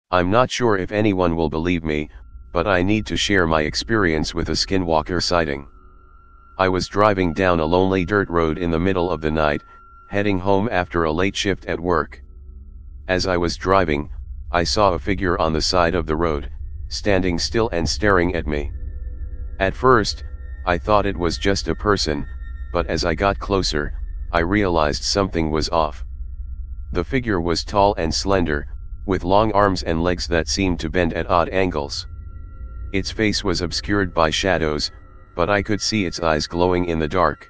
I'm not sure if anyone will believe me, but I need to share my experience with a Skinwalker sighting. I was driving down a lonely dirt road in the middle of the night, heading home after a late shift at work. As I was driving, I saw a figure on the side of the road, standing still and staring at me. At first, I thought it was just a person, but as I got closer, I realized something was off. The figure was tall and slender, with long arms and legs that seemed to bend at odd angles. Its face was obscured by shadows, but I could see its eyes glowing in the dark.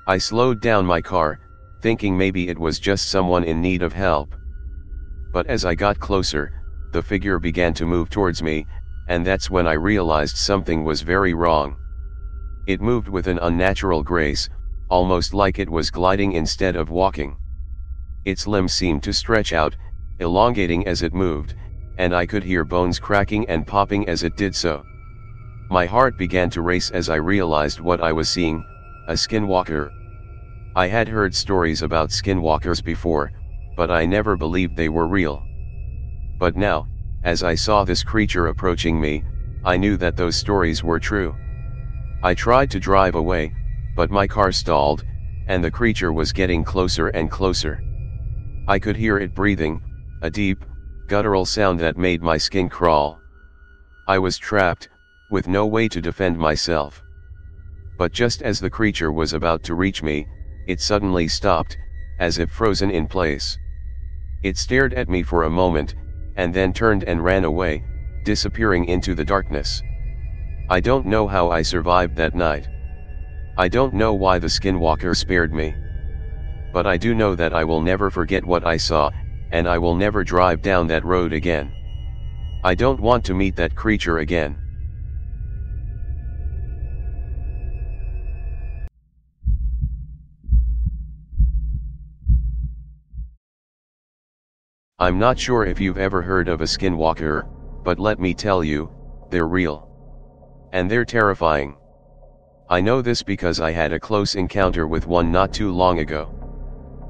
I slowed down my car, thinking maybe it was just someone in need of help. But as I got closer, the figure began to move towards me, and that's when I realized something was very wrong. It moved with an unnatural grace, almost like it was gliding instead of walking. Its limbs seemed to stretch out, elongating as it moved, and I could hear bones cracking and popping as it did so. My heart began to race as I realized what I was seeing, a skinwalker. I had heard stories about skinwalkers before, but I never believed they were real. But now, as I saw this creature approaching me, I knew that those stories were true. I tried to drive away, but my car stalled, and the creature was getting closer and closer. I could hear it breathing, a deep, guttural sound that made my skin crawl. I was trapped, with no way to defend myself. But just as the creature was about to reach me, it suddenly stopped, as if frozen in place. It stared at me for a moment, and then turned and ran away, disappearing into the darkness. I don't know how I survived that night. I don't know why the Skinwalker spared me. But I do know that I will never forget what I saw, and I will never drive down that road again. I don't want to meet that creature again. I'm not sure if you've ever heard of a Skinwalker, but let me tell you, they're real. And they're terrifying. I know this because I had a close encounter with one not too long ago.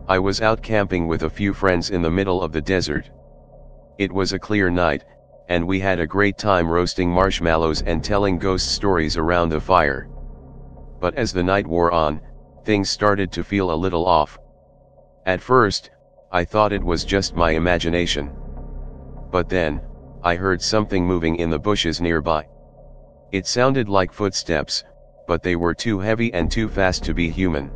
I was out camping with a few friends in the middle of the desert. It was a clear night, and we had a great time roasting marshmallows and telling ghost stories around the fire. But as the night wore on, things started to feel a little off. At first, I thought it was just my imagination. But then, I heard something moving in the bushes nearby. It sounded like footsteps, but they were too heavy and too fast to be human.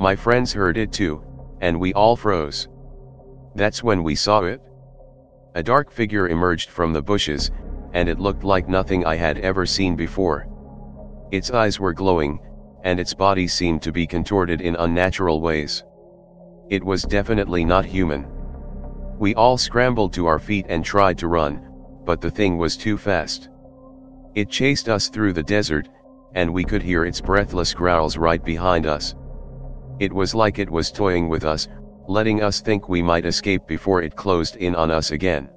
My friends heard it too, and we all froze. That's when we saw it. A dark figure emerged from the bushes, and it looked like nothing I had ever seen before. Its eyes were glowing, and its body seemed to be contorted in unnatural ways. It was definitely not human. We all scrambled to our feet and tried to run, but the thing was too fast. It chased us through the desert, and we could hear its breathless growls right behind us. It was like it was toying with us, letting us think we might escape before it closed in on us again.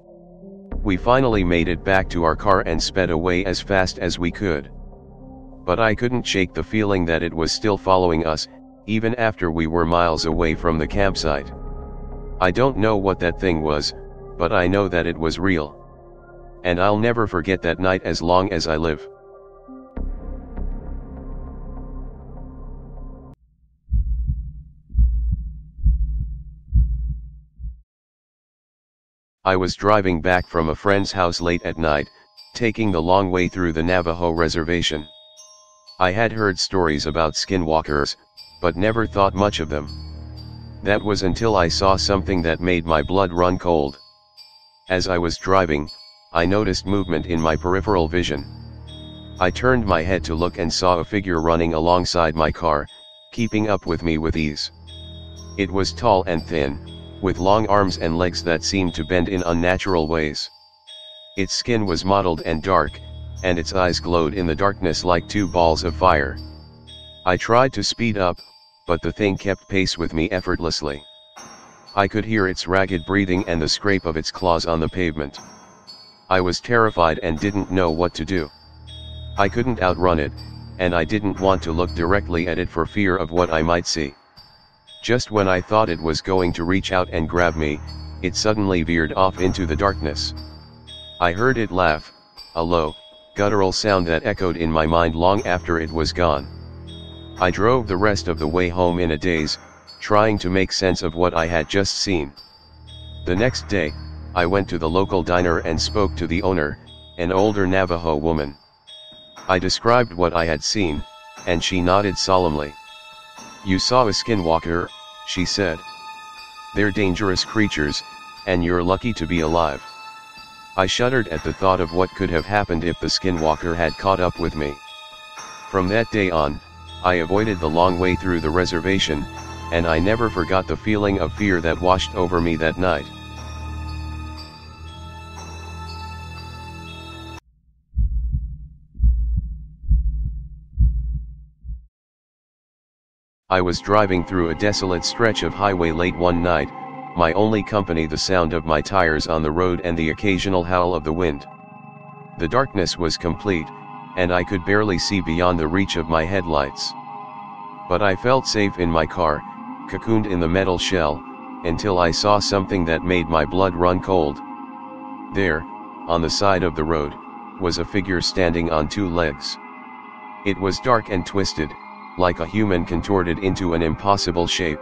We finally made it back to our car and sped away as fast as we could. But I couldn't shake the feeling that it was still following us, even after we were miles away from the campsite. I don't know what that thing was, but I know that it was real. And I'll never forget that night as long as I live. I was driving back from a friend's house late at night, taking the long way through the Navajo reservation. I had heard stories about skinwalkers, but never thought much of them. That was until I saw something that made my blood run cold. As I was driving, I noticed movement in my peripheral vision. I turned my head to look and saw a figure running alongside my car, keeping up with me with ease. It was tall and thin, with long arms and legs that seemed to bend in unnatural ways. Its skin was mottled and dark, and its eyes glowed in the darkness like two balls of fire. I tried to speed up, but the thing kept pace with me effortlessly. I could hear its ragged breathing and the scrape of its claws on the pavement. I was terrified and didn't know what to do. I couldn't outrun it, and I didn't want to look directly at it for fear of what I might see. Just when I thought it was going to reach out and grab me, it suddenly veered off into the darkness. I heard it laugh, a low, guttural sound that echoed in my mind long after it was gone. I drove the rest of the way home in a daze, trying to make sense of what I had just seen. The next day, I went to the local diner and spoke to the owner, an older Navajo woman. I described what I had seen, and she nodded solemnly. "You saw a skinwalker," she said. "They're dangerous creatures, and you're lucky to be alive." I shuddered at the thought of what could have happened if the skinwalker had caught up with me. From that day on, I avoided the long way through the reservation, and I never forgot the feeling of fear that washed over me that night. I was driving through a desolate stretch of highway late one night, my only company the sound of my tires on the road and the occasional howl of the wind. The darkness was complete, and I could barely see beyond the reach of my headlights. But I felt safe in my car, cocooned in the metal shell, until I saw something that made my blood run cold. There, on the side of the road, was a figure standing on two legs. It was dark and twisted, like a human contorted into an impossible shape.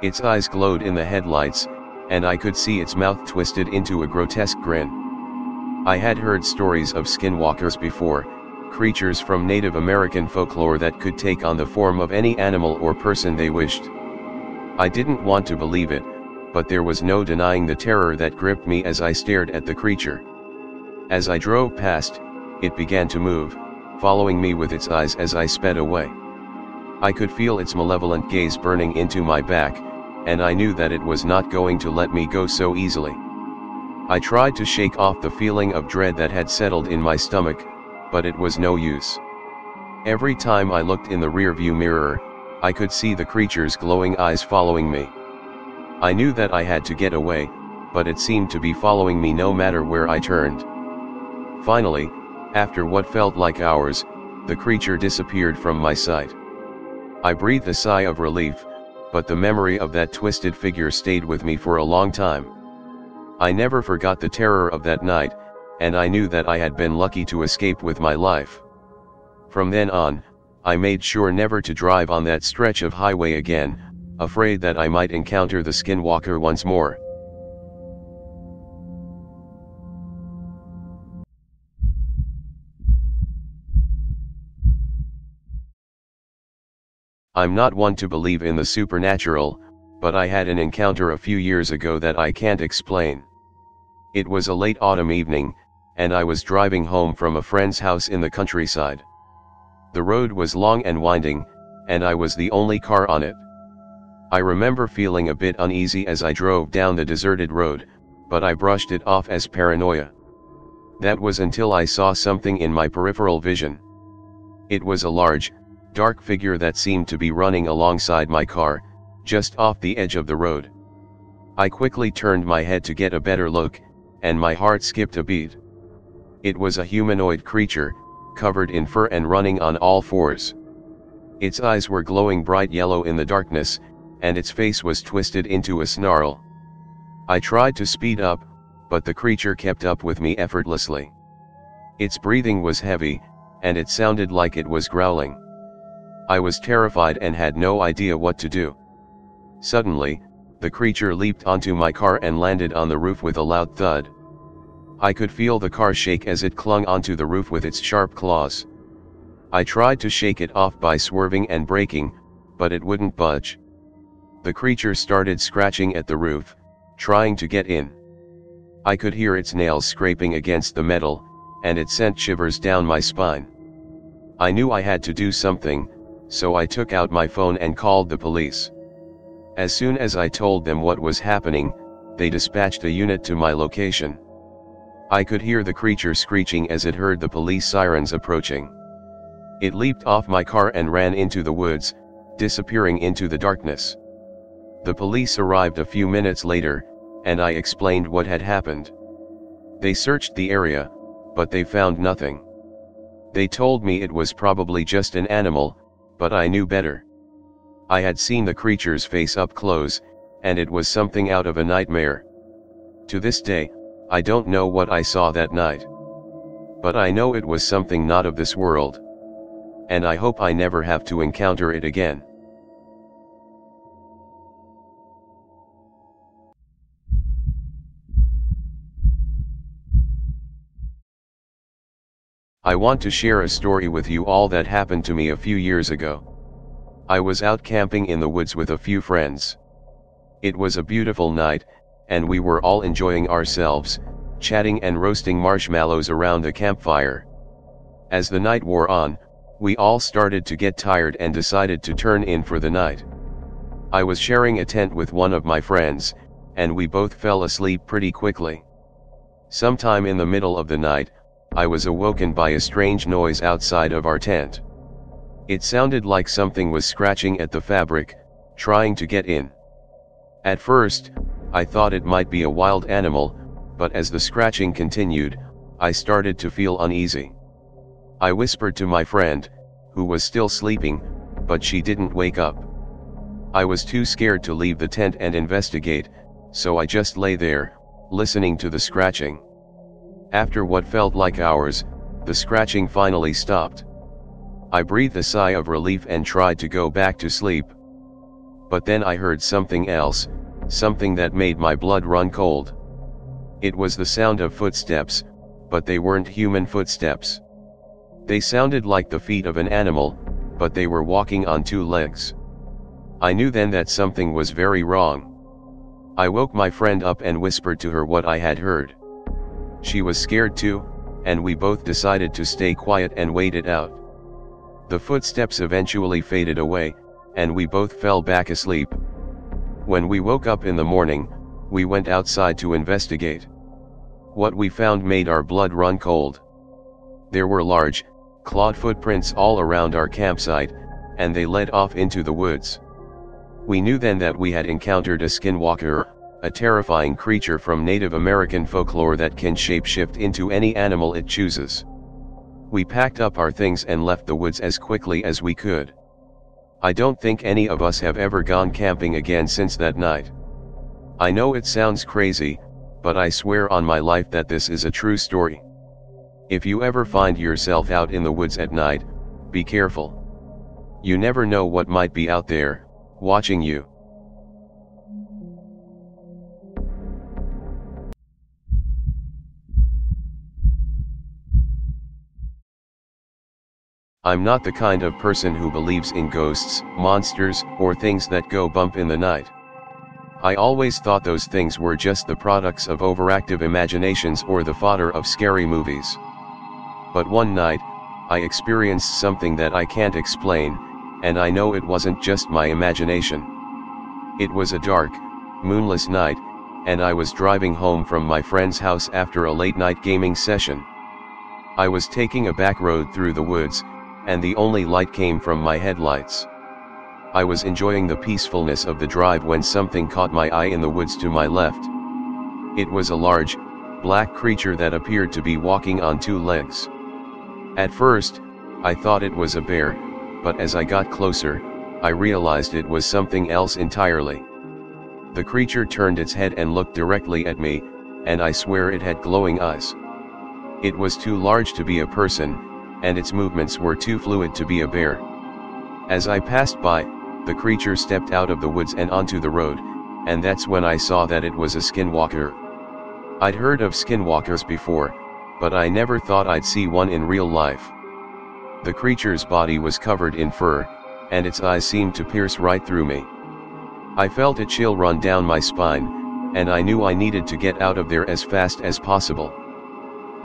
Its eyes glowed in the headlights, and I could see its mouth twisted into a grotesque grin. I had heard stories of skinwalkers before, creatures from Native American folklore that could take on the form of any animal or person they wished. I didn't want to believe it, but there was no denying the terror that gripped me as I stared at the creature. As I drove past, it began to move, following me with its eyes as I sped away. I could feel its malevolent gaze burning into my back, and I knew that it was not going to let me go so easily. I tried to shake off the feeling of dread that had settled in my stomach, but it was no use. Every time I looked in the rearview mirror, I could see the creature's glowing eyes following me. I knew that I had to get away, but it seemed to be following me no matter where I turned. Finally, after what felt like hours, the creature disappeared from my sight. I breathed a sigh of relief, but the memory of that twisted figure stayed with me for a long time. I never forgot the terror of that night, and I knew that I had been lucky to escape with my life. From then on, I made sure never to drive on that stretch of highway again, afraid that I might encounter the skinwalker once more. I'm not one to believe in the supernatural, but I had an encounter a few years ago that I can't explain. It was a late autumn evening, and I was driving home from a friend's house in the countryside. The road was long and winding, and I was the only car on it. I remember feeling a bit uneasy as I drove down the deserted road, but I brushed it off as paranoia. That was until I saw something in my peripheral vision. It was a large, dark figure that seemed to be running alongside my car, just off the edge of the road. I quickly turned my head to get a better look, and my heart skipped a beat. It was a humanoid creature, covered in fur and running on all fours. Its eyes were glowing bright yellow in the darkness, and its face was twisted into a snarl. I tried to speed up, but the creature kept up with me effortlessly. Its breathing was heavy, and it sounded like it was growling. I was terrified and had no idea what to do. Suddenly, the creature leaped onto my car and landed on the roof with a loud thud. I could feel the car shake as it clung onto the roof with its sharp claws. I tried to shake it off by swerving and braking, but it wouldn't budge. The creature started scratching at the roof, trying to get in. I could hear its nails scraping against the metal, and it sent shivers down my spine. I knew I had to do something, so I took out my phone and called the police. As soon as I told them what was happening, they dispatched a unit to my location. I could hear the creature screeching as it heard the police sirens approaching. It leaped off my car and ran into the woods, disappearing into the darkness. The police arrived a few minutes later, and I explained what had happened. They searched the area, but they found nothing. They told me it was probably just an animal, but I knew better. I had seen the creature's face up close, and it was something out of a nightmare. To this day, I don't know what I saw that night. But I know it was something not of this world. And I hope I never have to encounter it again. I want to share a story with you all that happened to me a few years ago. I was out camping in the woods with a few friends. It was a beautiful night, and we were all enjoying ourselves, chatting and roasting marshmallows around the campfire. As the night wore on, we all started to get tired and decided to turn in for the night. I was sharing a tent with one of my friends, and we both fell asleep pretty quickly. Sometime in the middle of the night, I was awoken by a strange noise outside of our tent. It sounded like something was scratching at the fabric, trying to get in. At first, I thought it might be a wild animal, but as the scratching continued, I started to feel uneasy. I whispered to my friend, who was still sleeping, but she didn't wake up. I was too scared to leave the tent and investigate, so I just lay there, listening to the scratching. After what felt like hours, the scratching finally stopped. I breathed a sigh of relief and tried to go back to sleep. But then I heard something else, something that made my blood run cold. It was the sound of footsteps, but they weren't human footsteps. They sounded like the feet of an animal, but they were walking on two legs. I knew then that something was very wrong. I woke my friend up and whispered to her what I had heard. She was scared too, and we both decided to stay quiet and wait it out. The footsteps eventually faded away, and we both fell back asleep. When we woke up in the morning, we went outside to investigate. What we found made our blood run cold. There were large, clawed footprints all around our campsite, and they led off into the woods. We knew then that we had encountered a skinwalker, a terrifying creature from Native American folklore that can shapeshift into any animal it chooses. We packed up our things and left the woods as quickly as we could. I don't think any of us have ever gone camping again since that night. I know it sounds crazy, but I swear on my life that this is a true story. If you ever find yourself out in the woods at night, be careful. You never know what might be out there, watching you. I'm not the kind of person who believes in ghosts, monsters, or things that go bump in the night. I always thought those things were just the products of overactive imaginations or the fodder of scary movies. But one night, I experienced something that I can't explain, and I know it wasn't just my imagination. It was a dark, moonless night, and I was driving home from my friend's house after a late-night gaming session. I was taking a back road through the woods, and the only light came from my headlights. I was enjoying the peacefulness of the drive when something caught my eye in the woods to my left. It was a large, black creature that appeared to be walking on two legs. At first, I thought it was a bear, but as I got closer, I realized it was something else entirely. The creature turned its head and looked directly at me, and I swear it had glowing eyes. It was too large to be a person, and its movements were too fluid to be a bear. As I passed by, the creature stepped out of the woods and onto the road, and that's when I saw that it was a skinwalker. I'd heard of skinwalkers before, but I never thought I'd see one in real life. The creature's body was covered in fur, and its eyes seemed to pierce right through me. I felt a chill run down my spine, and I knew I needed to get out of there as fast as possible.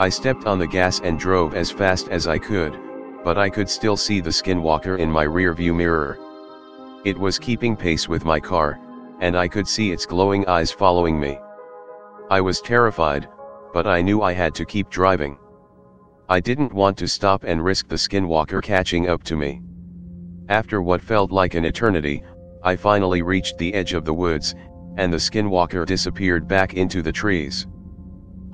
I stepped on the gas and drove as fast as I could, but I could still see the skinwalker in my rearview mirror. It was keeping pace with my car, and I could see its glowing eyes following me. I was terrified, but I knew I had to keep driving. I didn't want to stop and risk the skinwalker catching up to me. After what felt like an eternity, I finally reached the edge of the woods, and the skinwalker disappeared back into the trees.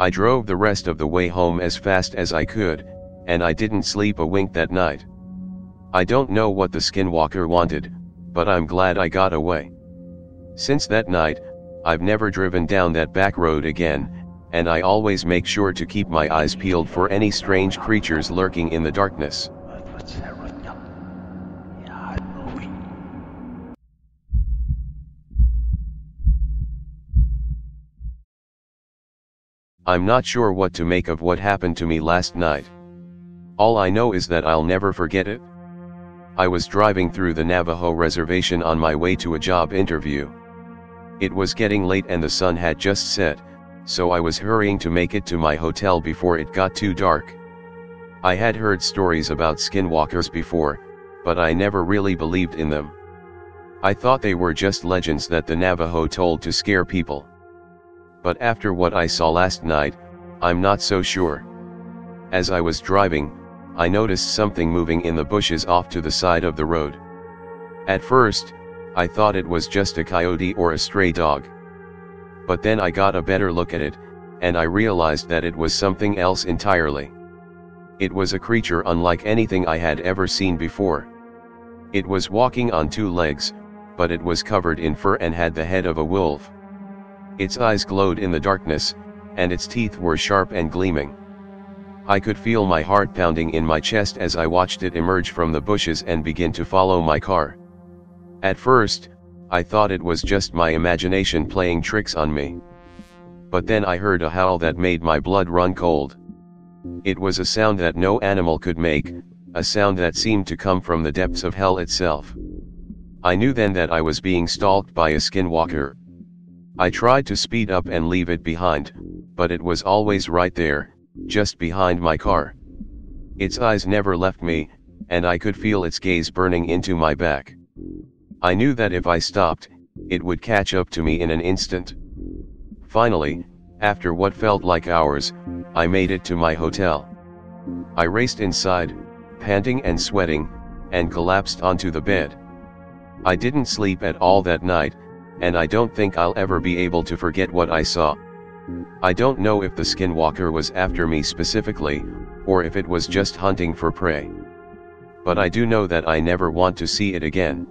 I drove the rest of the way home as fast as I could, and I didn't sleep a wink that night. I don't know what the skinwalker wanted, but I'm glad I got away. Since that night, I've never driven down that back road again, and I always make sure to keep my eyes peeled for any strange creatures lurking in the darkness. I'm not sure what to make of what happened to me last night. All I know is that I'll never forget it. I was driving through the Navajo reservation on my way to a job interview. It was getting late and the sun had just set, so I was hurrying to make it to my hotel before it got too dark. I had heard stories about skinwalkers before, but I never really believed in them. I thought they were just legends that the Navajo told to scare people. But after what I saw last night, I'm not so sure. As I was driving, I noticed something moving in the bushes off to the side of the road. At first, I thought it was just a coyote or a stray dog. But then I got a better look at it, and I realized that it was something else entirely. It was a creature unlike anything I had ever seen before. It was walking on two legs, but it was covered in fur and had the head of a wolf. Its eyes glowed in the darkness, and its teeth were sharp and gleaming. I could feel my heart pounding in my chest as I watched it emerge from the bushes and begin to follow my car. At first, I thought it was just my imagination playing tricks on me. But then I heard a howl that made my blood run cold. It was a sound that no animal could make, a sound that seemed to come from the depths of hell itself. I knew then that I was being stalked by a skinwalker. I tried to speed up and leave it behind, but it was always right there, just behind my car. Its eyes never left me, and I could feel its gaze burning into my back. I knew that if I stopped, it would catch up to me in an instant. Finally, after what felt like hours, I made it to my hotel. I raced inside, panting and sweating, and collapsed onto the bed. I didn't sleep at all that night, and I don't think I'll ever be able to forget what I saw. I don't know if the skinwalker was after me specifically, or if it was just hunting for prey. But I do know that I never want to see it again.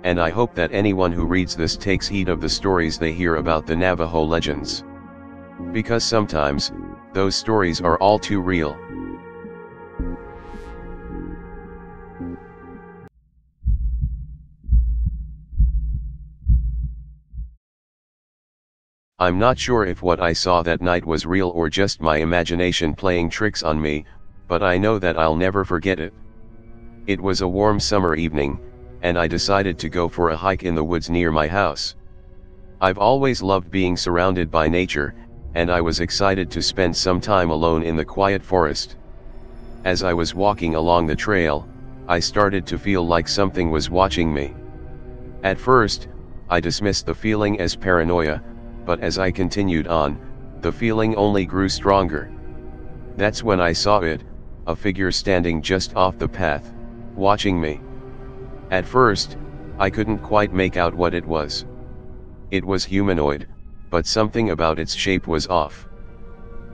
And I hope that anyone who reads this takes heed of the stories they hear about the Navajo legends. Because sometimes, those stories are all too real. I'm not sure if what I saw that night was real or just my imagination playing tricks on me, but I know that I'll never forget it. It was a warm summer evening, and I decided to go for a hike in the woods near my house. I've always loved being surrounded by nature, and I was excited to spend some time alone in the quiet forest. As I was walking along the trail, I started to feel like something was watching me. At first, I dismissed the feeling as paranoia, but as I continued on, the feeling only grew stronger. That's when I saw it, a figure standing just off the path, watching me. At first, I couldn't quite make out what it was. It was humanoid, but something about its shape was off.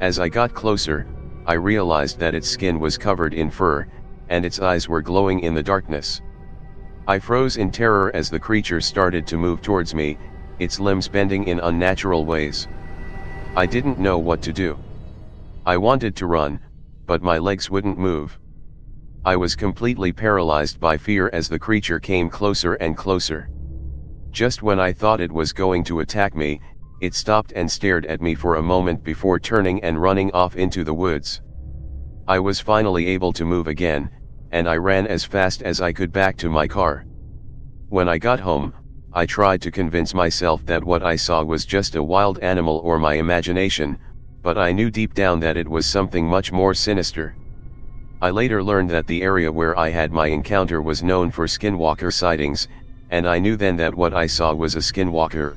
As I got closer, I realized that its skin was covered in fur, and its eyes were glowing in the darkness. I froze in terror as the creature started to move towards me, its limbs bending in unnatural ways. I didn't know what to do. I wanted to run, but my legs wouldn't move. I was completely paralyzed by fear as the creature came closer and closer. Just when I thought it was going to attack me, it stopped and stared at me for a moment before turning and running off into the woods. I was finally able to move again, and I ran as fast as I could back to my car. When I got home, I tried to convince myself that what I saw was just a wild animal or my imagination, but I knew deep down that it was something much more sinister. I later learned that the area where I had my encounter was known for skinwalker sightings, and I knew then that what I saw was a skinwalker.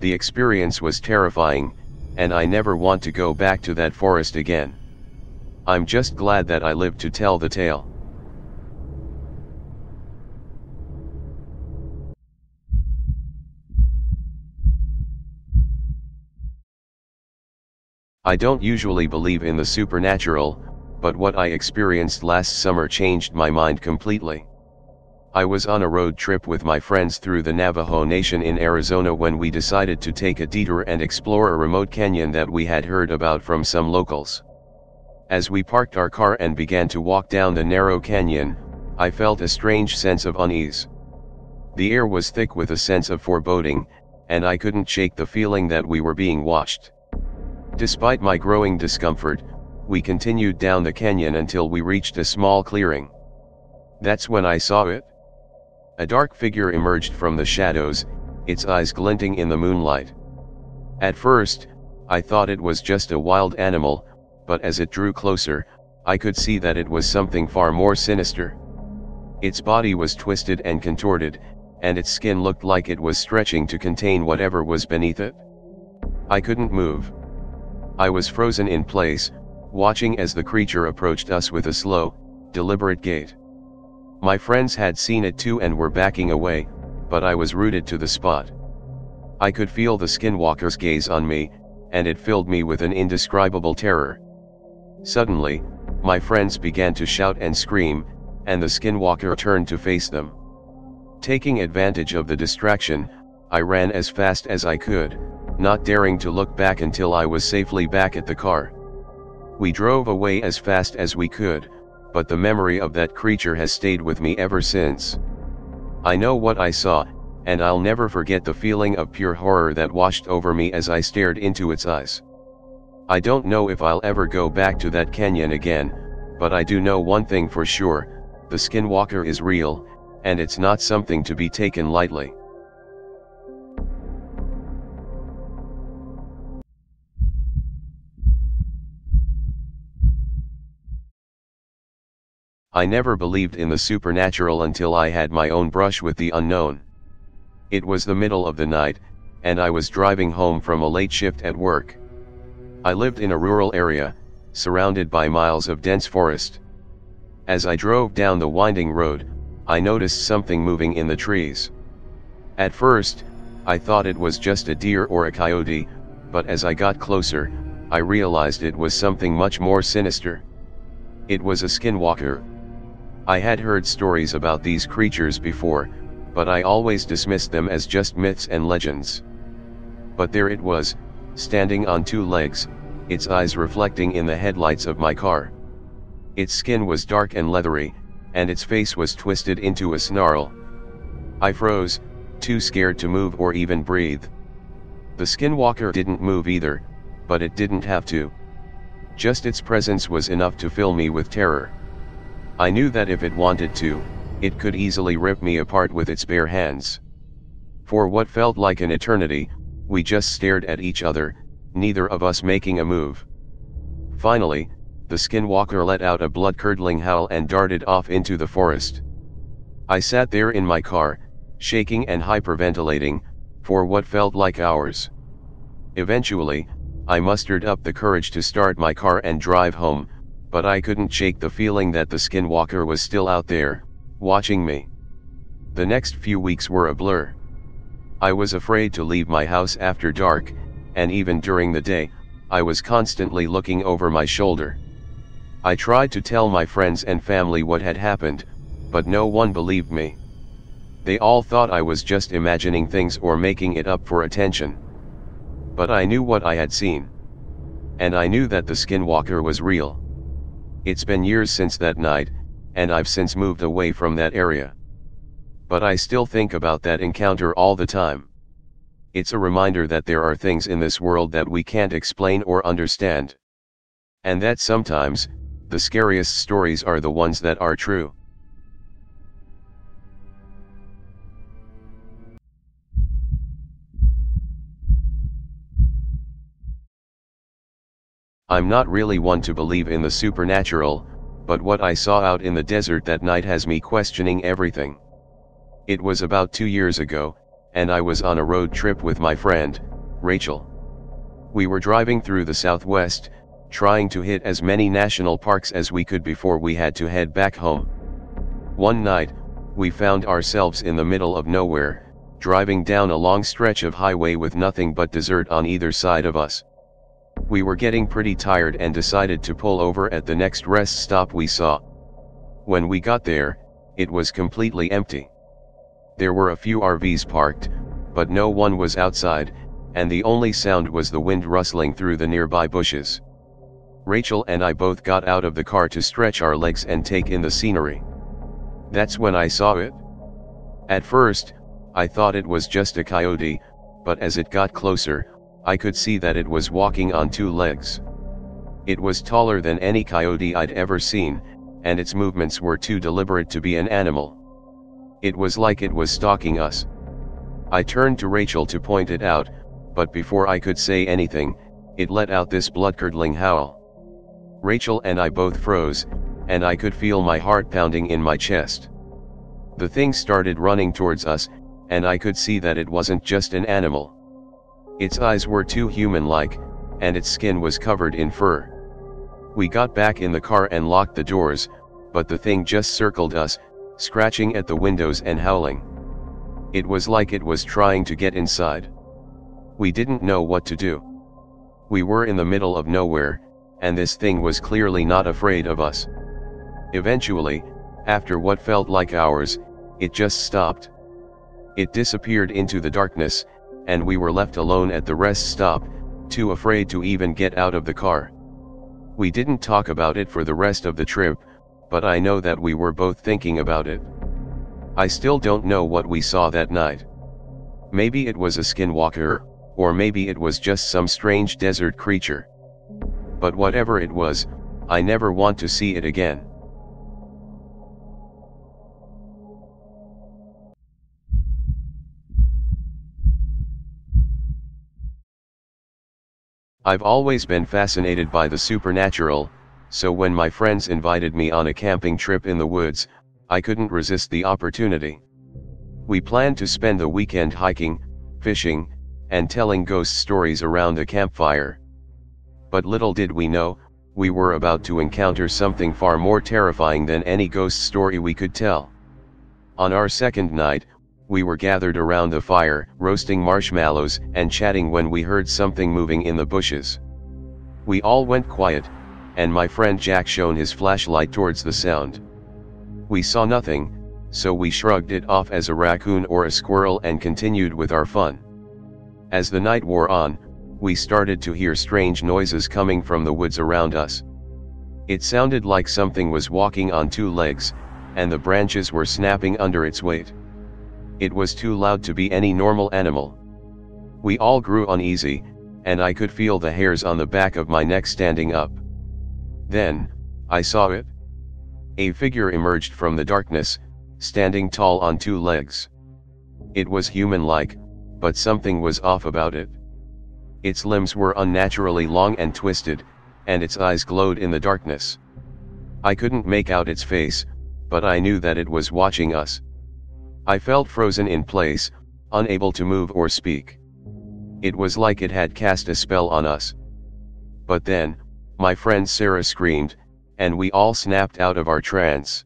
The experience was terrifying, and I never want to go back to that forest again. I'm just glad that I lived to tell the tale. I don't usually believe in the supernatural, but what I experienced last summer changed my mind completely. I was on a road trip with my friends through the Navajo Nation in Arizona when we decided to take a detour and explore a remote canyon that we had heard about from some locals. As we parked our car and began to walk down the narrow canyon, I felt a strange sense of unease. The air was thick with a sense of foreboding, and I couldn't shake the feeling that we were being watched. Despite my growing discomfort, we continued down the canyon until we reached a small clearing. That's when I saw it. A dark figure emerged from the shadows, its eyes glinting in the moonlight. At first, I thought it was just a wild animal, but as it drew closer, I could see that it was something far more sinister. Its body was twisted and contorted, and its skin looked like it was stretching to contain whatever was beneath it. I couldn't move. I was frozen in place, watching as the creature approached us with a slow, deliberate gait. My friends had seen it too and were backing away, but I was rooted to the spot. I could feel the Skinwalker's gaze on me, and it filled me with an indescribable terror. Suddenly, my friends began to shout and scream, and the Skinwalker turned to face them. Taking advantage of the distraction, I ran as fast as I could, not daring to look back until I was safely back at the car. We drove away as fast as we could, but the memory of that creature has stayed with me ever since. I know what I saw, and I'll never forget the feeling of pure horror that washed over me as I stared into its eyes. I don't know if I'll ever go back to that canyon again, but I do know one thing for sure: the Skinwalker is real, and it's not something to be taken lightly. I never believed in the supernatural until I had my own brush with the unknown. It was the middle of the night, and I was driving home from a late shift at work. I lived in a rural area, surrounded by miles of dense forest. As I drove down the winding road, I noticed something moving in the trees. At first, I thought it was just a deer or a coyote, but as I got closer, I realized it was something much more sinister. It was a Skinwalker. I had heard stories about these creatures before, but I always dismissed them as just myths and legends. But there it was, standing on two legs, its eyes reflecting in the headlights of my car. Its skin was dark and leathery, and its face was twisted into a snarl. I froze, too scared to move or even breathe. The Skinwalker didn't move either, but it didn't have to. Just its presence was enough to fill me with terror. I knew that if it wanted to, it could easily rip me apart with its bare hands. For what felt like an eternity, we just stared at each other, neither of us making a move. Finally, the Skinwalker let out a blood-curdling howl and darted off into the forest. I sat there in my car, shaking and hyperventilating, for what felt like hours. Eventually, I mustered up the courage to start my car and drive home, but I couldn't shake the feeling that the Skinwalker was still out there, watching me. The next few weeks were a blur. I was afraid to leave my house after dark, and even during the day, I was constantly looking over my shoulder. I tried to tell my friends and family what had happened, but no one believed me. They all thought I was just imagining things or making it up for attention. But I knew what I had seen. And I knew that the Skinwalker was real. It's been years since that night, and I've since moved away from that area. But I still think about that encounter all the time. It's a reminder that there are things in this world that we can't explain or understand. And that sometimes, the scariest stories are the ones that are true. I'm not really one to believe in the supernatural, but what I saw out in the desert that night has me questioning everything. It was about 2 years ago, and I was on a road trip with my friend, Rachel. We were driving through the Southwest, trying to hit as many national parks as we could before we had to head back home. One night, we found ourselves in the middle of nowhere, driving down a long stretch of highway with nothing but desert on either side of us. We were getting pretty tired and decided to pull over at the next rest stop we saw. When we got there, it was completely empty. There were a few RVs parked, but no one was outside, and the only sound was the wind rustling through the nearby bushes. Rachel and I both got out of the car to stretch our legs and take in the scenery. That's when I saw it. At first, I thought it was just a coyote, but as it got closer, I could see that it was walking on two legs. It was taller than any coyote I'd ever seen, and its movements were too deliberate to be an animal. It was like it was stalking us. I turned to Rachel to point it out, but before I could say anything, it let out this blood-curdling howl. Rachel and I both froze, and I could feel my heart pounding in my chest. The thing started running towards us, and I could see that it wasn't just an animal. Its eyes were too human-like, and its skin was covered in fur. We got back in the car and locked the doors, but the thing just circled us, scratching at the windows and howling. It was like it was trying to get inside. We didn't know what to do. We were in the middle of nowhere, and this thing was clearly not afraid of us. Eventually, after what felt like hours, it just stopped. It disappeared into the darkness, and we were left alone at the rest stop, too afraid to even get out of the car. We didn't talk about it for the rest of the trip, but I know that we were both thinking about it. I still don't know what we saw that night. Maybe it was a skinwalker, or maybe it was just some strange desert creature. But whatever it was, I never want to see it again. I've always been fascinated by the supernatural, so when my friends invited me on a camping trip in the woods, I couldn't resist the opportunity. We planned to spend the weekend hiking, fishing, and telling ghost stories around a campfire. But little did we know, we were about to encounter something far more terrifying than any ghost story we could tell. On our second night, we were gathered around the fire, roasting marshmallows and chatting when we heard something moving in the bushes. We all went quiet, and my friend Jack shone his flashlight towards the sound. We saw nothing, so we shrugged it off as a raccoon or a squirrel and continued with our fun. As the night wore on, we started to hear strange noises coming from the woods around us. It sounded like something was walking on two legs, and the branches were snapping under its weight. It was too loud to be any normal animal. We all grew uneasy, and I could feel the hairs on the back of my neck standing up. Then, I saw it. A figure emerged from the darkness, standing tall on two legs. It was human-like, but something was off about it. Its limbs were unnaturally long and twisted, and its eyes glowed in the darkness. I couldn't make out its face, but I knew that it was watching us. I felt frozen in place, unable to move or speak. It was like it had cast a spell on us. But then, my friend Sarah screamed, and we all snapped out of our trance.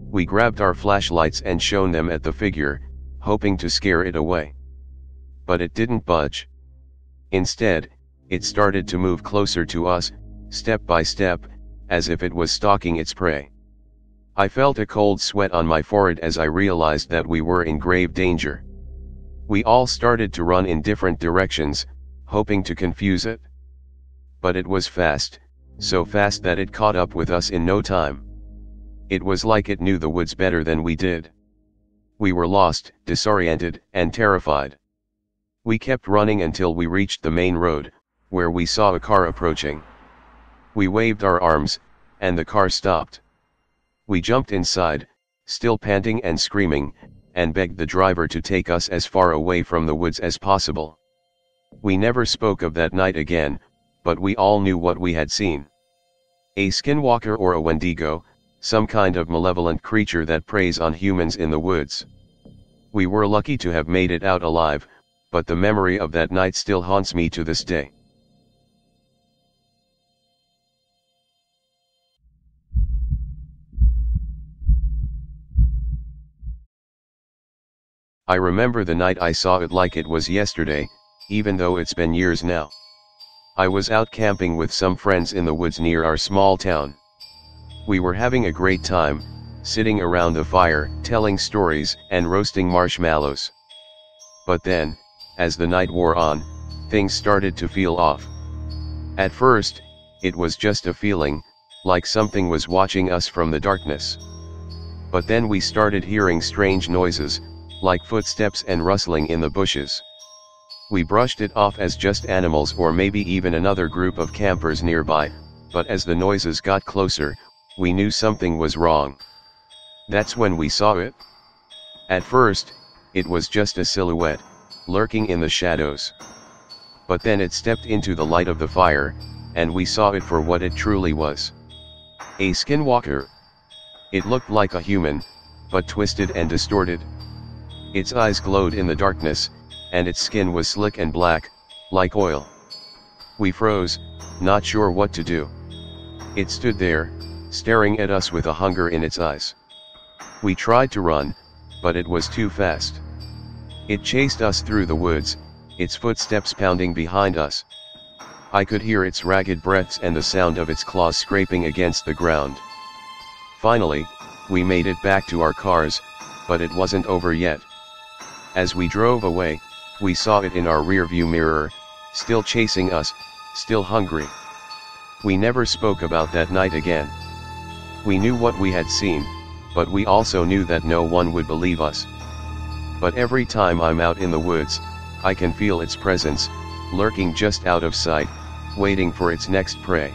We grabbed our flashlights and shone them at the figure, hoping to scare it away. But it didn't budge. Instead, it started to move closer to us, step by step, as if it was stalking its prey. I felt a cold sweat on my forehead as I realized that we were in grave danger. We all started to run in different directions, hoping to confuse it. But it was fast, so fast that it caught up with us in no time. It was like it knew the woods better than we did. We were lost, disoriented, and terrified. We kept running until we reached the main road, where we saw a car approaching. We waved our arms, and the car stopped. We jumped inside, still panting and screaming, and begged the driver to take us as far away from the woods as possible. We never spoke of that night again, but we all knew what we had seen. A skinwalker or a wendigo, some kind of malevolent creature that preys on humans in the woods. We were lucky to have made it out alive, but the memory of that night still haunts me to this day. I remember the night I saw it like it was yesterday, even though it's been years now. I was out camping with some friends in the woods near our small town. We were having a great time, sitting around the fire, telling stories and roasting marshmallows. But then, as the night wore on, things started to feel off. At first, it was just a feeling, like something was watching us from the darkness. But then we started hearing strange noises, like footsteps and rustling in the bushes. We brushed it off as just animals or maybe even another group of campers nearby, but as the noises got closer, we knew something was wrong. That's when we saw it. At first, it was just a silhouette, lurking in the shadows. But then it stepped into the light of the fire, and we saw it for what it truly was. A skinwalker. It looked like a human, but twisted and distorted. Its eyes glowed in the darkness, and its skin was slick and black, like oil. We froze, not sure what to do. It stood there, staring at us with a hunger in its eyes. We tried to run, but it was too fast. It chased us through the woods, its footsteps pounding behind us. I could hear its ragged breaths and the sound of its claws scraping against the ground. Finally, we made it back to our cars, but it wasn't over yet. As we drove away, we saw it in our rearview mirror, still chasing us, still hungry. We never spoke about that night again. We knew what we had seen, but we also knew that no one would believe us. But every time I'm out in the woods, I can feel its presence, lurking just out of sight, waiting for its next prey.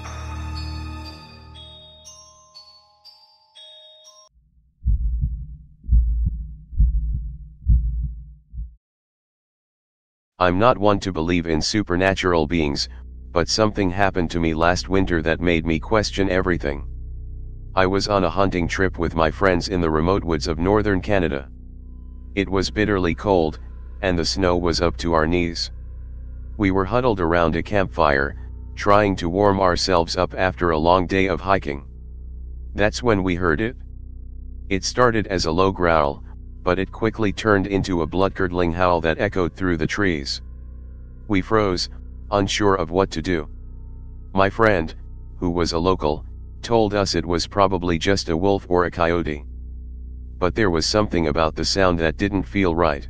I'm not one to believe in supernatural beings, but something happened to me last winter that made me question everything. I was on a hunting trip with my friends in the remote woods of northern Canada. It was bitterly cold, and the snow was up to our knees. We were huddled around a campfire, trying to warm ourselves up after a long day of hiking. That's when we heard it. It started as a low growl, but it quickly turned into a blood-curdling howl that echoed through the trees. We froze, unsure of what to do. My friend, who was a local, told us it was probably just a wolf or a coyote. But there was something about the sound that didn't feel right.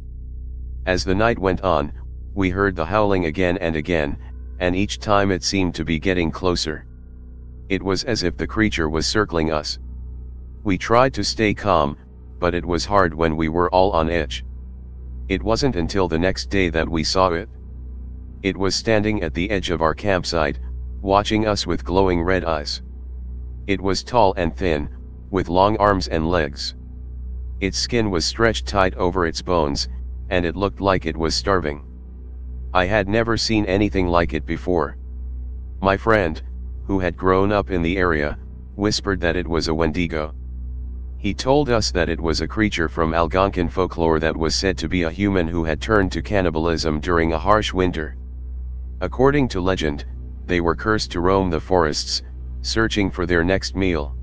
As the night went on, we heard the howling again and again, and each time it seemed to be getting closer. It was as if the creature was circling us. We tried to stay calm, but it was hard when we were all on edge. It wasn't until the next day that we saw it. It was standing at the edge of our campsite, watching us with glowing red eyes. It was tall and thin, with long arms and legs. Its skin was stretched tight over its bones, and it looked like it was starving. I had never seen anything like it before. My friend, who had grown up in the area, whispered that it was a Wendigo. He told us that it was a creature from Algonquin folklore that was said to be a human who had turned to cannibalism during a harsh winter. According to legend, they were cursed to roam the forests, searching for their next meal.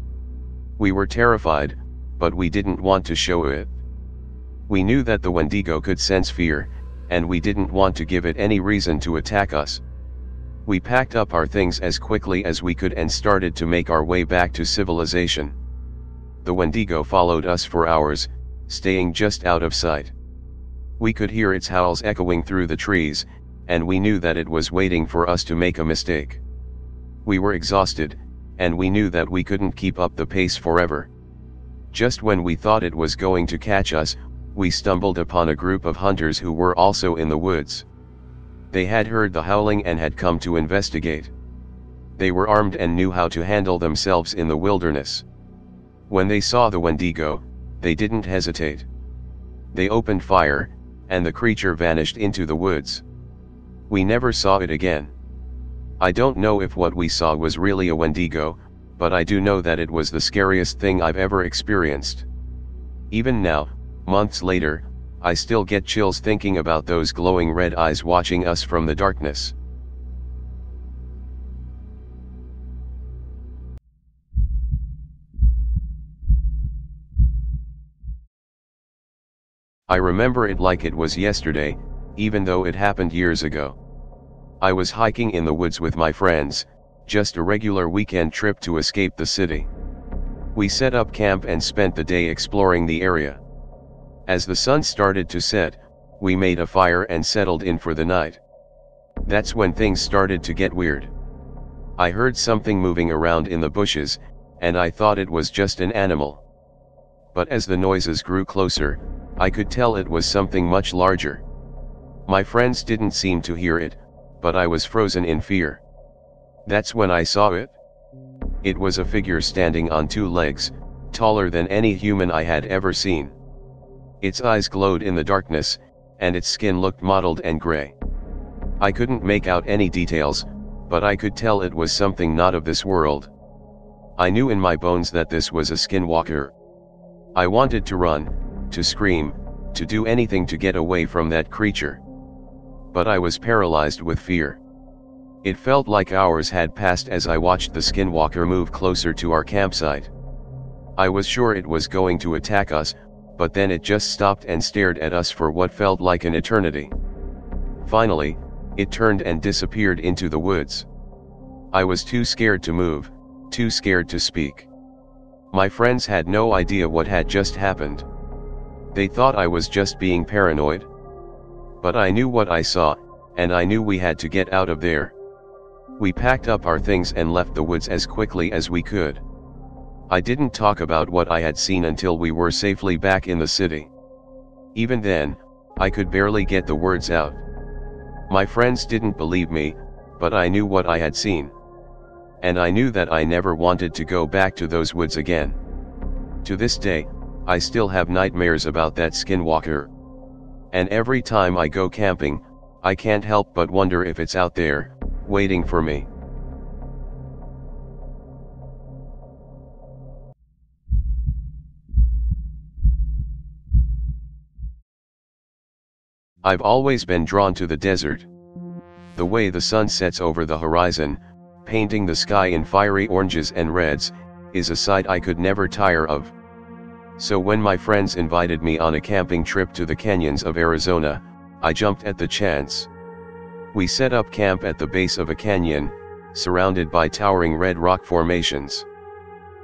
We were terrified, but we didn't want to show it. We knew that the Wendigo could sense fear, and we didn't want to give it any reason to attack us. We packed up our things as quickly as we could and started to make our way back to civilization. The Wendigo followed us for hours, staying just out of sight. We could hear its howls echoing through the trees, and we knew that it was waiting for us to make a mistake. We were exhausted, and we knew that we couldn't keep up the pace forever. Just when we thought it was going to catch us, we stumbled upon a group of hunters who were also in the woods. They had heard the howling and had come to investigate. They were armed and knew how to handle themselves in the wilderness. When they saw the Wendigo, they didn't hesitate. They opened fire, and the creature vanished into the woods. We never saw it again. I don't know if what we saw was really a Wendigo, but I do know that it was the scariest thing I've ever experienced. Even now, months later, I still get chills thinking about those glowing red eyes watching us from the darkness. I remember it like it was yesterday, even though it happened years ago. I was hiking in the woods with my friends, just a regular weekend trip to escape the city. We set up camp and spent the day exploring the area. As the sun started to set, we made a fire and settled in for the night. That's when things started to get weird. I heard something moving around in the bushes, and I thought it was just an animal. But as the noises grew closer, I could tell it was something much larger. My friends didn't seem to hear it, but I was frozen in fear. That's when I saw it. It was a figure standing on two legs, taller than any human I had ever seen. Its eyes glowed in the darkness, and its skin looked mottled and gray. I couldn't make out any details, but I could tell it was something not of this world. I knew in my bones that this was a skinwalker. I wanted to run, to scream, to do anything to get away from that creature. But I was paralyzed with fear. It felt like hours had passed as I watched the skinwalker move closer to our campsite. I was sure it was going to attack us, but then it just stopped and stared at us for what felt like an eternity. Finally, it turned and disappeared into the woods. I was too scared to move, too scared to speak. My friends had no idea what had just happened. They thought I was just being paranoid. But I knew what I saw, and I knew we had to get out of there. We packed up our things and left the woods as quickly as we could. I didn't talk about what I had seen until we were safely back in the city. Even then, I could barely get the words out. My friends didn't believe me, but I knew what I had seen. And I knew that I never wanted to go back to those woods again. To this day, I still have nightmares about that skinwalker. And every time I go camping, I can't help but wonder if it's out there, waiting for me. I've always been drawn to the desert. The way the sun sets over the horizon, painting the sky in fiery oranges and reds, is a sight I could never tire of. So when my friends invited me on a camping trip to the canyons of Arizona, I jumped at the chance. We set up camp at the base of a canyon, surrounded by towering red rock formations.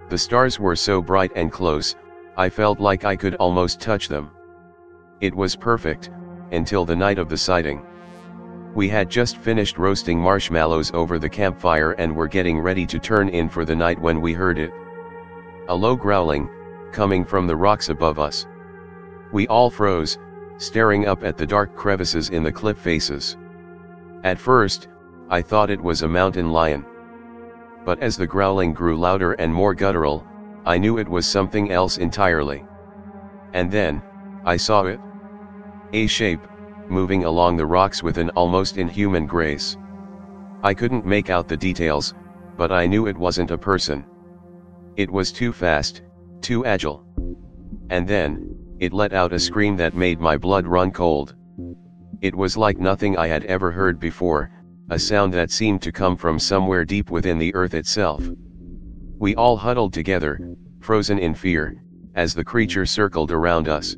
The stars were so bright and close, I felt like I could almost touch them. It was perfect, until the night of the sighting. We had just finished roasting marshmallows over the campfire and were getting ready to turn in for the night when we heard it. A low growling, coming from the rocks above us. We all froze, staring up at the dark crevices in the cliff faces. At first, I thought it was a mountain lion. But as the growling grew louder and more guttural, I knew it was something else entirely. And then, I saw it. A shape, moving along the rocks with an almost inhuman grace. I couldn't make out the details, but I knew it wasn't a person. It was too fast, too agile. And then, it let out a scream that made my blood run cold. It was like nothing I had ever heard before, a sound that seemed to come from somewhere deep within the earth itself. We all huddled together, frozen in fear, as the creature circled around us.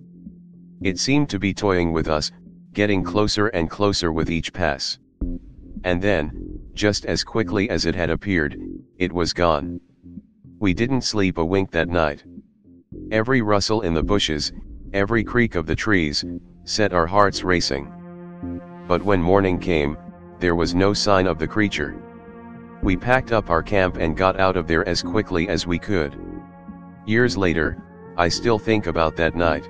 It seemed to be toying with us, getting closer and closer with each pass. And then, just as quickly as it had appeared, it was gone. We didn't sleep a wink that night. Every rustle in the bushes, every creak of the trees, set our hearts racing. But when morning came, there was no sign of the creature. We packed up our camp and got out of there as quickly as we could. Years later, I still think about that night.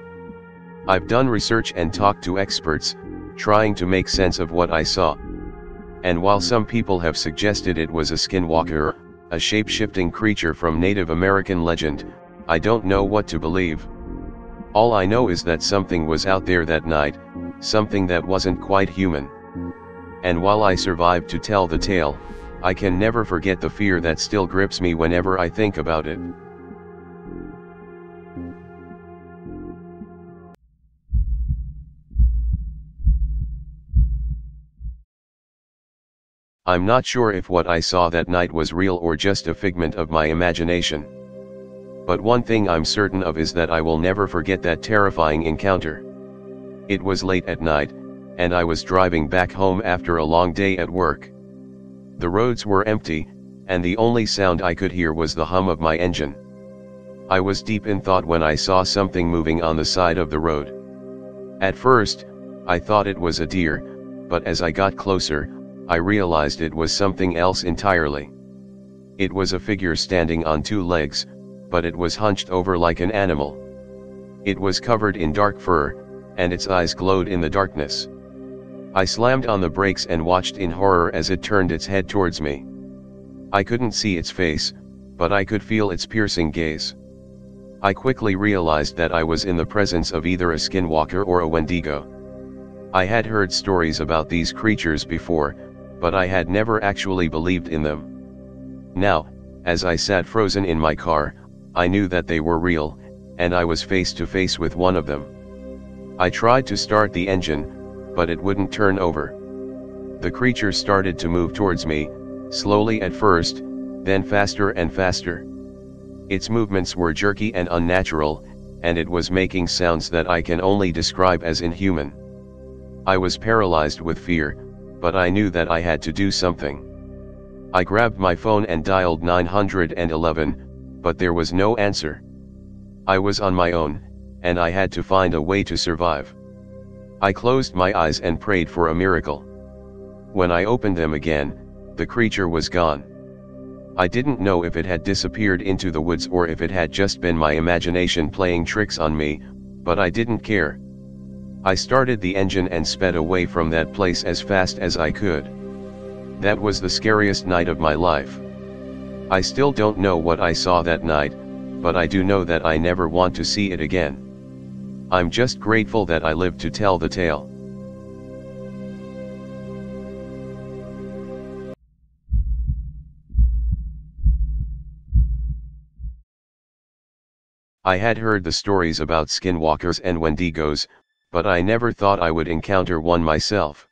I've done research and talked to experts, trying to make sense of what I saw. And while some people have suggested it was a skinwalker, a shape-shifting creature from Native American legend, I don't know what to believe. All I know is that something was out there that night, something that wasn't quite human. And while I survived to tell the tale, I can never forget the fear that still grips me whenever I think about it. I'm not sure if what I saw that night was real or just a figment of my imagination. But one thing I'm certain of is that I will never forget that terrifying encounter. It was late at night, and I was driving back home after a long day at work. The roads were empty, and the only sound I could hear was the hum of my engine. I was deep in thought when I saw something moving on the side of the road. At first, I thought it was a deer, but as I got closer, I realized it was something else entirely. It was a figure standing on two legs, but it was hunched over like an animal. It was covered in dark fur, and its eyes glowed in the darkness. I slammed on the brakes and watched in horror as it turned its head towards me. I couldn't see its face, but I could feel its piercing gaze. I quickly realized that I was in the presence of either a skinwalker or a wendigo. I had heard stories about these creatures before, but I had never actually believed in them. Now, as I sat frozen in my car, I knew that they were real, and I was face to face with one of them. I tried to start the engine, but it wouldn't turn over. The creature started to move towards me, slowly at first, then faster and faster. Its movements were jerky and unnatural, and it was making sounds that I can only describe as inhuman. I was paralyzed with fear, but I knew that I had to do something. I grabbed my phone and dialed 911, but there was no answer. I was on my own, and I had to find a way to survive. I closed my eyes and prayed for a miracle. When I opened them again, the creature was gone. I didn't know if it had disappeared into the woods or if it had just been my imagination playing tricks on me, but I didn't care. I started the engine and sped away from that place as fast as I could. That was the scariest night of my life. I still don't know what I saw that night, but I do know that I never want to see it again. I'm just grateful that I lived to tell the tale. I had heard the stories about skinwalkers and wendigos, but I never thought I would encounter one myself.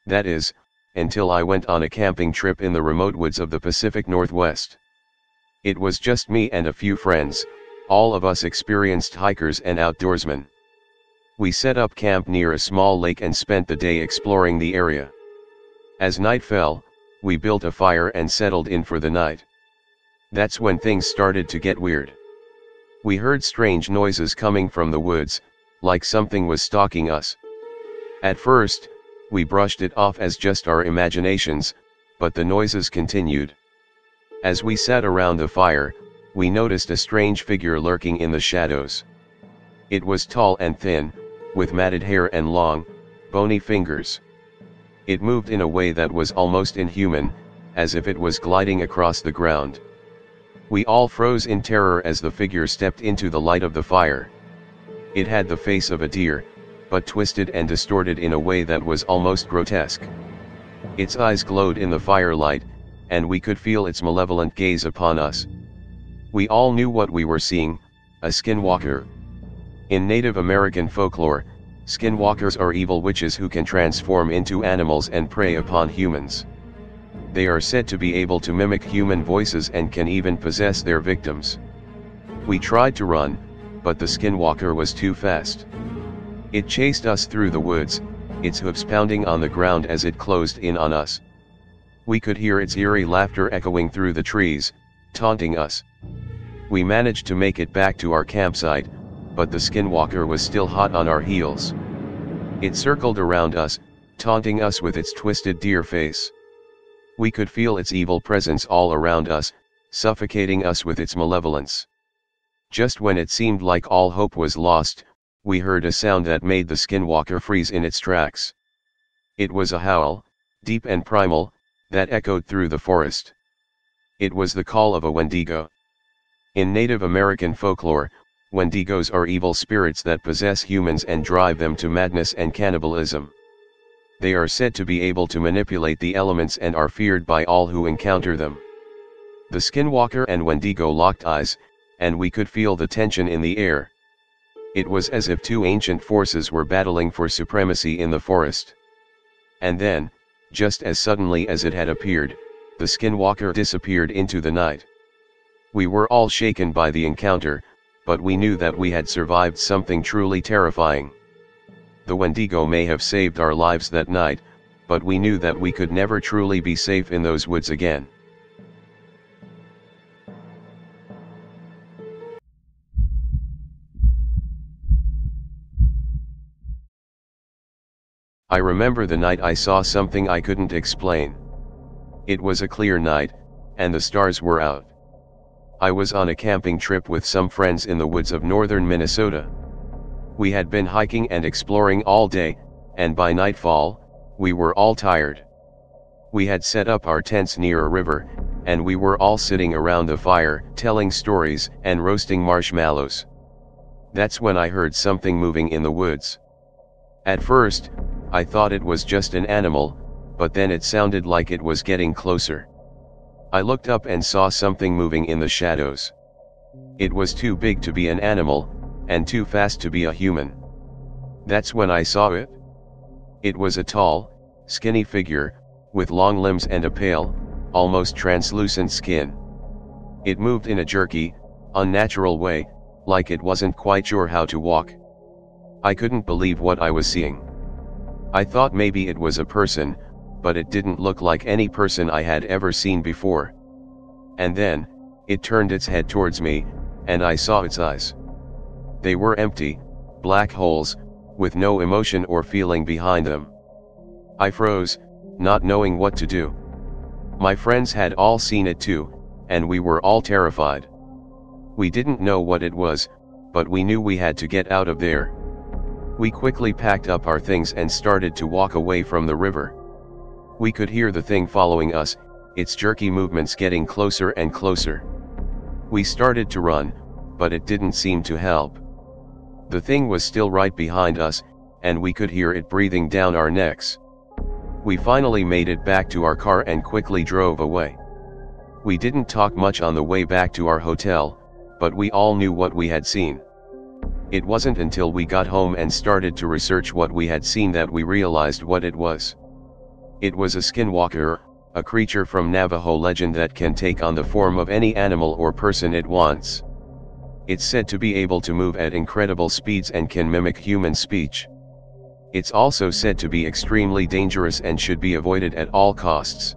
That is, until I went on a camping trip in the remote woods of the Pacific Northwest. It was just me and a few friends, all of us experienced hikers and outdoorsmen. We set up camp near a small lake and spent the day exploring the area. As night fell, we built a fire and settled in for the night. That's when things started to get weird. We heard strange noises coming from the woods, like something was stalking us. At first, we brushed it off as just our imaginations, but the noises continued. As we sat around the fire, we noticed a strange figure lurking in the shadows. It was tall and thin, with matted hair and long, bony fingers. It moved in a way that was almost inhuman, as if it was gliding across the ground. We all froze in terror as the figure stepped into the light of the fire. It had the face of a deer, but twisted and distorted in a way that was almost grotesque. Its eyes glowed in the firelight, and we could feel its malevolent gaze upon us. We all knew what we were seeing, a skinwalker. In Native American folklore, skinwalkers are evil witches who can transform into animals and prey upon humans. They are said to be able to mimic human voices and can even possess their victims. We tried to run, but the skinwalker was too fast. It chased us through the woods, its hooves pounding on the ground as it closed in on us. We could hear its eerie laughter echoing through the trees, taunting us. We managed to make it back to our campsite, but the skinwalker was still hot on our heels. It circled around us, taunting us with its twisted deer face. We could feel its evil presence all around us, suffocating us with its malevolence. Just when it seemed like all hope was lost, we heard a sound that made the skinwalker freeze in its tracks. It was a howl, deep and primal, that echoed through the forest. It was the call of a wendigo. In Native American folklore, wendigos are evil spirits that possess humans and drive them to madness and cannibalism. They are said to be able to manipulate the elements and are feared by all who encounter them. The skinwalker and wendigo locked eyes, and we could feel the tension in the air. It was as if two ancient forces were battling for supremacy in the forest. And then, just as suddenly as it had appeared, the skinwalker disappeared into the night. We were all shaken by the encounter, but we knew that we had survived something truly terrifying. The wendigo may have saved our lives that night, but we knew that we could never truly be safe in those woods again. I remember the night I saw something I couldn't explain. It was a clear night, and the stars were out. I was on a camping trip with some friends in the woods of northern Minnesota. We had been hiking and exploring all day, and by nightfall, we were all tired. We had set up our tents near a river, and we were all sitting around the fire, telling stories and roasting marshmallows. That's when I heard something moving in the woods. At first, I thought it was just an animal, but then it sounded like it was getting closer. I looked up and saw something moving in the shadows. It was too big to be an animal, and too fast to be a human. That's when I saw it. It was a tall, skinny figure, with long limbs and a pale, almost translucent skin. It moved in a jerky, unnatural way, like it wasn't quite sure how to walk. I couldn't believe what I was seeing. I thought maybe it was a person, but it didn't look like any person I had ever seen before. And then, it turned its head towards me, and I saw its eyes. They were empty, black holes, with no emotion or feeling behind them. I froze, not knowing what to do. My friends had all seen it too, and we were all terrified. We didn't know what it was, but we knew we had to get out of there. We quickly packed up our things and started to walk away from the river. We could hear the thing following us, its jerky movements getting closer and closer. We started to run, but it didn't seem to help. The thing was still right behind us, and we could hear it breathing down our necks. We finally made it back to our car and quickly drove away. We didn't talk much on the way back to our hotel, but we all knew what we had seen. It wasn't until we got home and started to research what we had seen that we realized what it was. It was a skinwalker, a creature from Navajo legend that can take on the form of any animal or person it wants. It's said to be able to move at incredible speeds and can mimic human speech. It's also said to be extremely dangerous and should be avoided at all costs.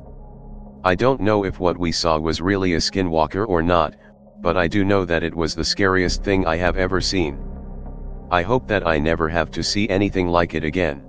I don't know if what we saw was really a skinwalker or not, but I do know that it was the scariest thing I have ever seen. I hope that I never have to see anything like it again.